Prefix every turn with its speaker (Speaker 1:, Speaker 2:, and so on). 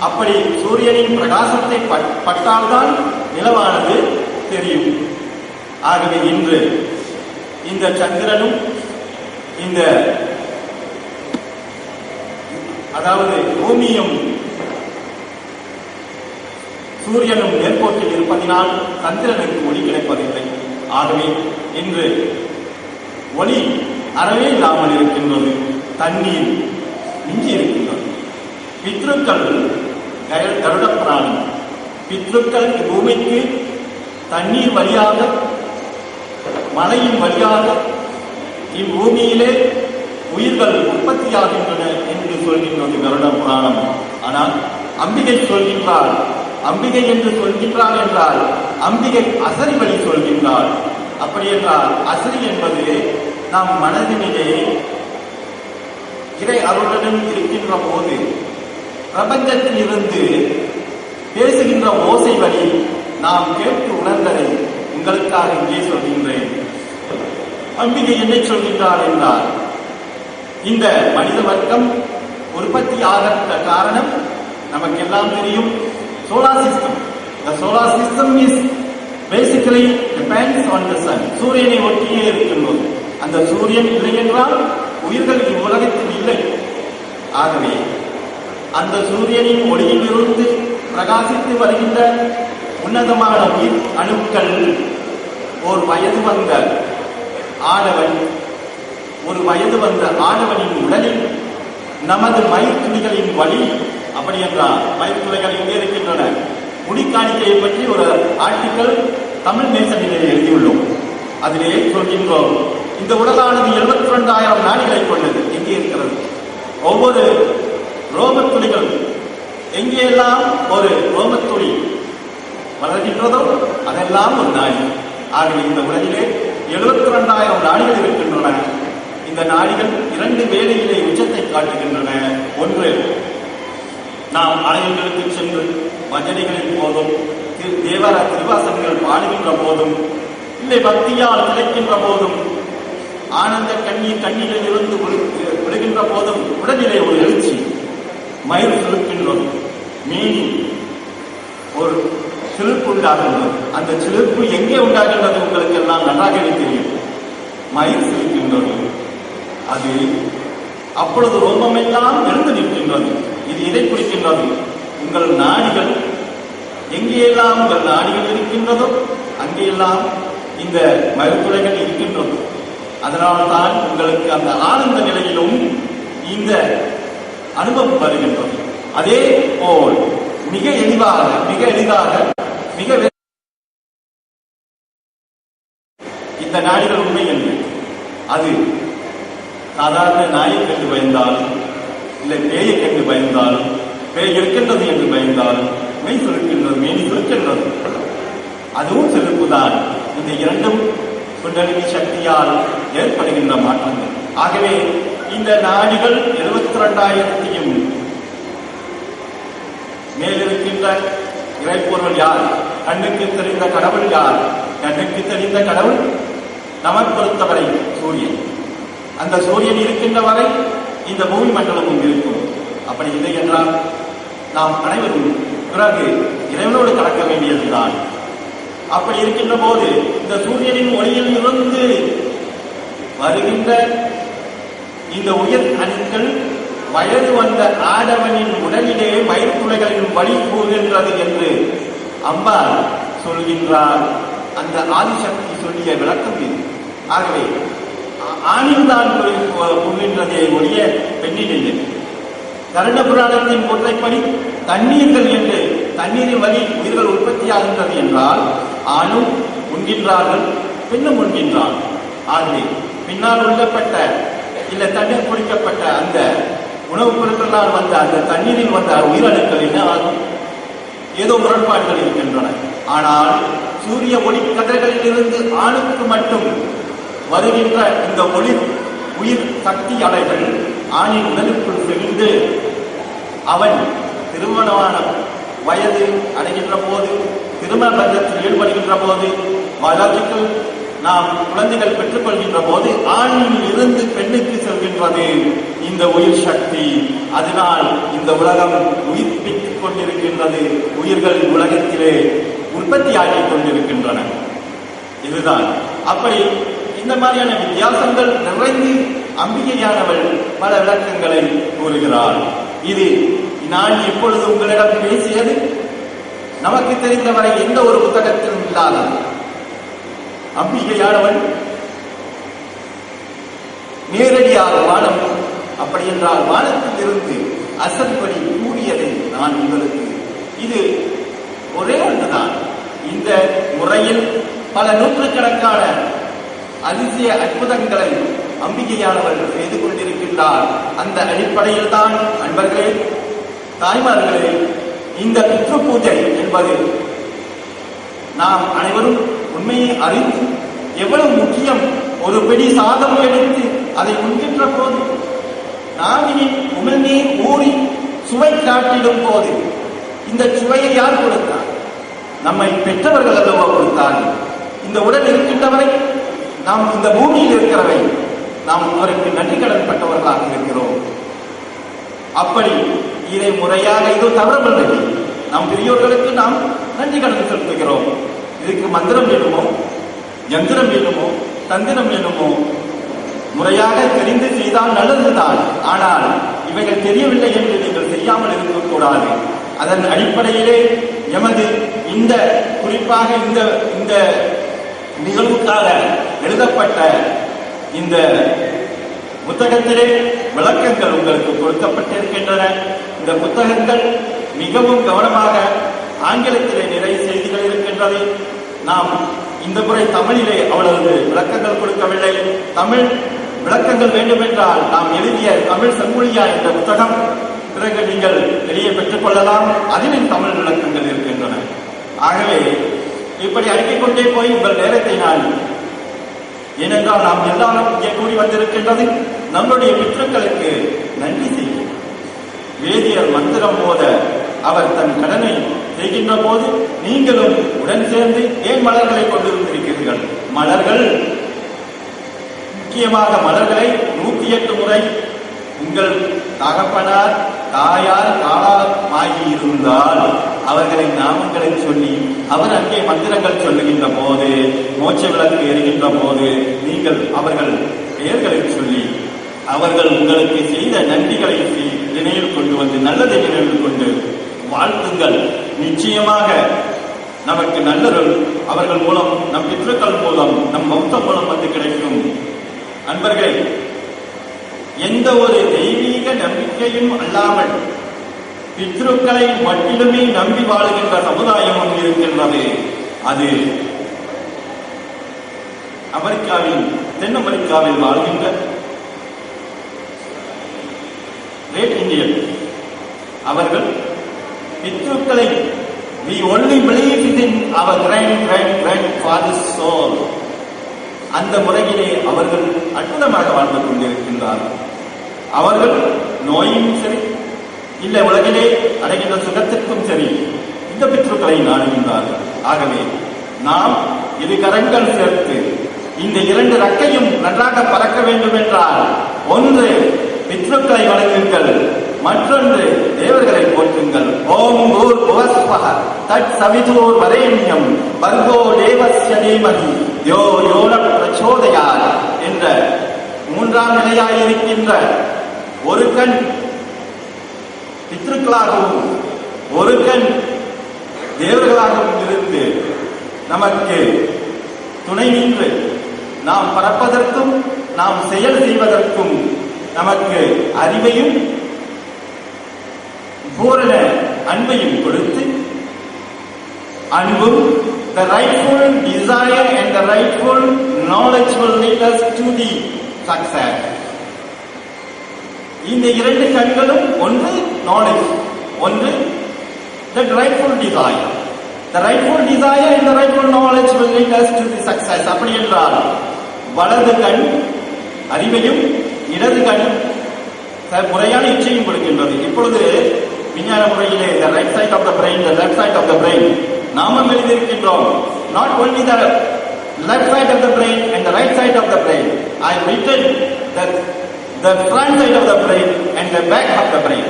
Speaker 1: அப்படி சூரியனின் பிரகாசத்தை பட்டால்தான் நிலவானது தெரியும். ஆகவே இன்று இந்த சந்திரனும் இந்த அதாவது பூமியும் சூரியனும் நேர்கோட்டில் இருப்பதினால் சந்திரனுக்கு ஒளி கிடைப்பதில்லை. ஆகவே இன்று ஒளி அறவே இல்லாமல் இருக்கின்றது. தண்ணீர் மிஞ்சி இருக்கின்றது. பித்ருக்கள் கருட பிராணி. பித்ருக்கள் பூமிக்கு தண்ணீர் வழியாக மழையின் வழியாக இப்பூமியிலே உயிர்கள் உற்பத்தியாகின்றன என்று சொல்கின்றது கருட புராணம். ஆனால் அம்பிகை சொல்கின்றாள், அம்பிகை என்று சொல்கின்றாள் என்றால் அம்பிகை அசரி வழி சொல்கின்றாள். அப்படி என்றால் அசரி என்பது நம் மனதினிலே இறை அருளுடன் இருக்கின்ற போது பிரபஞ்சத்தில் இருந்து பேசுகின்ற ஓசை வழி நாம் கேட்டு உணர்ந்ததை உங்களுக்காக இங்கே சொல்கின்றேன். அம்பிகை என்ன சொல்கின்றார் என்றால், இந்த மனித வர்க்கம் உற்பத்தி ஆகிற காரணம் நமக்கெல்லாம் தெரியும். Solar system. The solar system is basically depends on the sun. சூரியனை ஒட்டியே இருக்கின்றது. அந்த சூரியன் இல்லை என்றால் உயிர்கள் இவ்வுலகத்தில் இல்லை. ஆகவே அந்த சூரியனின் ஒளியில் இருந்து பிரகாசித்து வருகின்ற உன்னதமான உயிர் அணுக்கள் ஒரு வயது வந்த ஆடவனின் உடலில் நமது மயிர்த்துளிகளின் வழி. அப்படி என்றால் மயிர்த்துளைகள் எங்கே இருக்கின்றன? முடிக்காணிக்கையை பற்றி ஒரு ஆர்டிக்கல் தமிழ் நேசனிலே எழுதியுள்ளோம். அதிலே சொல்கின்றோம், இந்த உடலானது 72,000 நாடிகளை கொண்டது. எங்கே இருக்கிறது? ஒவ்வொரு ரோமத்துளிகளும் எங்கேயெல்லாம் ஒரு ரோமத்துளி வளர்கின்றதோ அதெல்லாம் ஒரு நாடி. ஆகவே இந்த உலகிலே 72,000 நாடிகள் இருக்கின்றன. இந்த நாடிகள் 2 வேளையிலே உச்சத்தை காட்டுகின்றன. ஒன்று, நாம் ஆலயங்களுக்கு சென்று பஜனைகளின் போதும் தேவர திருவாசகங்கள் பாடுகின்ற போதும் இல்லை பக்தியால் திளைக்கின்ற போதும் ஆனந்த கண்ணீரில் இருந்து விழுகின்ற போதும் உடலிலே ஒரு எழுச்சி, மயிர் சிலுக்கின்றது, மீனி ஒரு சிலிர்ப்பு உண்டாகின்றது. அந்த சிலிர்ப்பு எங்கே உண்டாகின்றது உங்களுக்கு எல்லாம் நன்றாகவே தெரியும். மயிர் சிலிர்க்கின்றது. அது அப்பொழுது ரோமமெல்லாம் எழுந்து நிற்கின்றது. இது இதை குறிக்கின்றது. உங்கள் நாடிகள் எங்கேயெல்லாம் உங்கள் நாடிகள் இருக்கின்றதோ அங்கேயெல்லாம் இந்த மருத்துவர்கள் இருக்கின்றது. அதனால்தான் உங்களுக்கு அந்த ஆனந்த நிலையிலும் இந்த அனுபவம் வருகின்றது. அதே போல் மிக எளிதாக இந்த நாடிகள் உண்மை என்று அது சாதாரண நாயை கண்டு பயந்தாலும் இல்லை பேயை கண்டு பயந்தாலும் பேய் இருக்கின்றது என்று பயந்தாலும் மெய் சுருக்கின்றது, மேனி சுருக்கின்றது. அதுவும் செலுப்புதான். இந்த இரண்டும் குண்டலினி சக்தியால் ஏற்படுகின்ற மாற்றங்கள். ஆகவே இந்த நாடிகள் 72,000 மேலிருக்கின்ற இறைப்பொருள் யார்? கண்ணுக்கு தெரிந்த கடவுள் யார்? கண்ணுக்கு தெரிந்த கடவுள் நமக்கு பொறுத்தவரை சூரியன். அந்த சூரியன் இருக்கின்ற வரை இந்த பூமி மண்டலமும் இருக்கும். அப்படி இல்லை என்றால் நாம் அனைவரும் பிறகு இறைவனோடு கலக்க வேண்டியதுதான். அப்படி இருக்கின்ற போது இந்த சூரியனின் ஒளியில் இருந்து வருகின்ற இந்த உயர் அணுக்கள் வயது வந்த ஆடவனின் உடலிலே மயிர்த்துளைகளின் வழி கூறுகின்றது என்று அம்பா சொல்கின்றார். அந்த ஆதிசக்தி சொல்லிய விளக்கம் இது. ஆகவே ஆணில் தான் கூறுகின்றதே ஒழிய பெண்ணில் இல்லை. கருட புராணத்தின் கொள்கைப்படி தண்ணீர்கள் என்று தண்ணீரின் வழி உயிர்கள் உற்பத்தியாகின்றது என்றால் ஆணும் உண்கின்றார்கள், பெண்ணும் உண்கின்றார். ஆகவே பின்னால் உள்ளப்பட்ட இல்ல தண்ணீர் குடிக்கப்பட்ட அந்த உணவுப் பொருட்களால் வந்த அந்த தண்ணீரில் வந்த உயிரணுக்கள் என்ன ஆகும்? ஏதோ முரண்பாடுகள் இருக்கின்றன. ஆனால் சூரிய ஒளி கதிர்களில் இருந்து ஆணுக்கு மட்டும் வருகின்ற இந்த உயிர் சக்தி அலைகள் ஆணின் உடலுக்குள் சென்று அவன் திருமணமான வயது அடைகின்ற போது, திருமண பந்தத்தில் ஈடுபடுகின்ற போது, பயாலஜிக்கல் நாம் குழந்தைகள் பெற்றுக்கொள்கின்ற போது ஆணில் இருந்து பெண்ணுக்கு செல்கின்றது இந்த உயிர் சக்தி. அதனால் இந்த உலகம் உயிர்ப்பித்துக் கொண்டிருக்கின்றது, உயிர்கள் உலகத்திலே உற்பத்தியாகிக் கொண்டிருக்கின்றன. இதுதான். அப்படி இந்த மாதிரியான வித்தியாசங்கள் நிறைந்து அம்பிகையானவள் பல விளக்கங்களை கூறுகிறாள். இது நான் இப்பொழுது உங்களிடம் பேசியது நமக்கு தெரிந்தவரை எந்த ஒரு புத்தகத்திலும் இல்லாதது. அம்பிகையானவள் நேரடியாக வானம், அப்படி என்றால் வானத்தில் இருந்து அசல்படி கூறியதை நான் உங்களுக்கு, இது ஒரே ஒன்றுதான். இந்த முறையில் பல நூற்றுக்கணக்கான அதிசய அற்புதங்களை அம்பிகையானவள் செய்து கொண்டிருக்கின்றார். அந்த அடிப்படையில் தான் அன்பர்களே, தாய்மார்களே, இந்த பித்ரு பூஜை என்பது நாம் அனைவரும் உண்மையை அறிந்து எவ்வளவு முக்கியம். ஒரு பிடி சாதம் எடுத்து அதை உண்கின்ற போது நாவினில் உமிழ்நீர் ஊறி சுவை காட்டிடும் போது இந்த சுவையை யார் கொடுத்தார்? நம்மை பெற்றவர்கள் அல்லவா கொடுத்தார்கள். இந்த உடல் இருக்கின்றவரை, நாம் இந்த பூமியில் இருக்கிறவை, நாம் அவருக்கு நன்றி கடன் பட்டவர்களாக இருக்கிறோம். அப்படி இதை முறையாக இது தவறவில்லை. நம் பெரியோர்களுக்கு நாம் நன்றி கடன் செலுத்துகிறோம். இதுக்கு மந்திரம் வேணுமோ, யந்திரம் வேணுமோ, தந்திரம் வேணுமோ, முறையாக தெரிந்து செய்தால் நல்லதுதான். ஆனால் இவைகள் தெரியவில்லை என்று நீங்கள் செய்யாமல் இருக்கக்கூடாது. அதன் அடிப்படையிலே எமது இந்த குறிப்பாக இந்த நிகழ்வுக்காக எழுதப்பட்ட இந்த புத்தகத்திலே விளக்கங்கள் உங்களுக்கு கொடுக்கப்பட்டிருக்கின்றன. இந்த புத்தகங்கள் மிகவும் கவனமாக ஆங்கிலத்திலே நிறைய செய்திகள் இருக்கின்றது. நாம் இந்த முறை தமிழிலே அவ்வளவு விளக்கங்கள் கொடுக்கவில்லை. தமிழ் விளக்கங்கள் வேண்டுமென்றால் நாம் எழுதிய தமிழ் செம்மொழியா என்ற புத்தகம் பிறகு நீங்கள் வெளியே பெற்றுக் கொள்ளலாம். அதிலும் தமிழ் விளக்கங்கள் இருக்கின்றன. ஆகவே இப்படி அழைக்கிக் கொண்டே போய் உங்கள் நேரத்தை நான், ஏனென்றால் நாம் எல்லாரும் இங்கே கூடி வந்திருக்கின்றது நம்முடைய பித்ருக்களுக்கு நன்றி செய்யும். வேதியர் மந்திரம் போத அவர் தன் கடனை செய்கின்ற போது நீங்களும் உடன் சேர்ந்து ஏன் மலர்களை கொண்டிருந்திருக்கிறீர்கள்? மலர்கள், முக்கியமாக மலர்களை 108 முறை உங்கள் தகப்பனார் தாயார் காலமாகி இருந்தால் அவர்களை நாமங்களை சொல்லி, அவர் அங்கே மந்திரங்கள் சொல்லுகின்ற போது, மோட்ச விளக்கு எரிகின்ற போது நீங்கள் அவர்கள் பெயர்களை சொல்லி அவர்கள் உங்களுக்கு செய்த நன்றிகளை நினைவில் கொண்டு வந்து நல்லதை நினைவில் கொண்டு வாழ்த்துங்கள். நிச்சயமாக நமக்கு நல்லொரு அவர்கள் மூலம், நம் பித்ருக்கள் மூலம், நம் மௌத்தம் மூலம் வந்து கிடைக்கும். அன்பர்களே, எந்த ஒரு தெய்வீக நம்பிக்கையும் அல்லாமல் பித்ருக்களை மட்டிலுமே நம்பி வாழுகின்ற சமுதாயமும் இருக்கின்றது. அது அமெரிக்காவில், தென் அமெரிக்காவில் வாழ்கின்ற கிரேட் இந்தியன் அவர்கள் பித்ருக்களை we only believe in our grandfather's soul, அந்த முறையிலே அவர்கள் அற்புதமாக வாழ்ந்து கொண்டிருக்கின்றார்கள். அவர்கள் நோயும் சரி, இல்லை உலகிலே அடைகின்ற சுகத்திற்கும் சரி, இந்த பித்ருக்களை நாடுகின்றார்கள். ஆகவே நாம் இரு கரங்கள் சேர்த்து இந்த 2 ரெக்கையும் நன்றாக பறக்க வேண்டும் என்றால், ஒன்று பித்ருக்களை வணங்குங்கள், மற்றொன்று தேவர்களை போற்றுங்கள். ஓம் பூர் புவஸ்வஹ தத் சவிதுர் வரேண்யம் பர்கோ தேவஸ்ய தீமஹி யோ யோன பிரச்சோதயாத் என்ற 3ஆம் நிலையாயிருக்கின்ற ஒரு கண் பித்ருக்களாகவும் ஒரு கண் தேவர்களாகவும் இருந்து நமக்கு துணை நின்று நாம் பறப்பதற்கும் நாம் செயல் செய்வதற்கும் நமக்கு அறிவையும் பூரண அன்பையும் கொடுத்து, அன்பும், the rightful desire and the rightful knowledge will lead us to the success. இந்த 2 கண்களும், ஒன்று knowledge, ஒன்று the rightful desire. The rightful desire and the rightful knowledge will lead us to the success. அப்படி என்றால் வலது கண் அறிவையும், இடது கண் முறையான இச்சையும் கொடுக்கின்றது. இப்பொழுது விஞ்ஞான முறையிலே the right side of the brain, the left side of the brain நாமும் எழுதியிருக்கின்றோம். not only the left side of the brain and the right side of the brain, I written the front side of the brain and the back of the brain.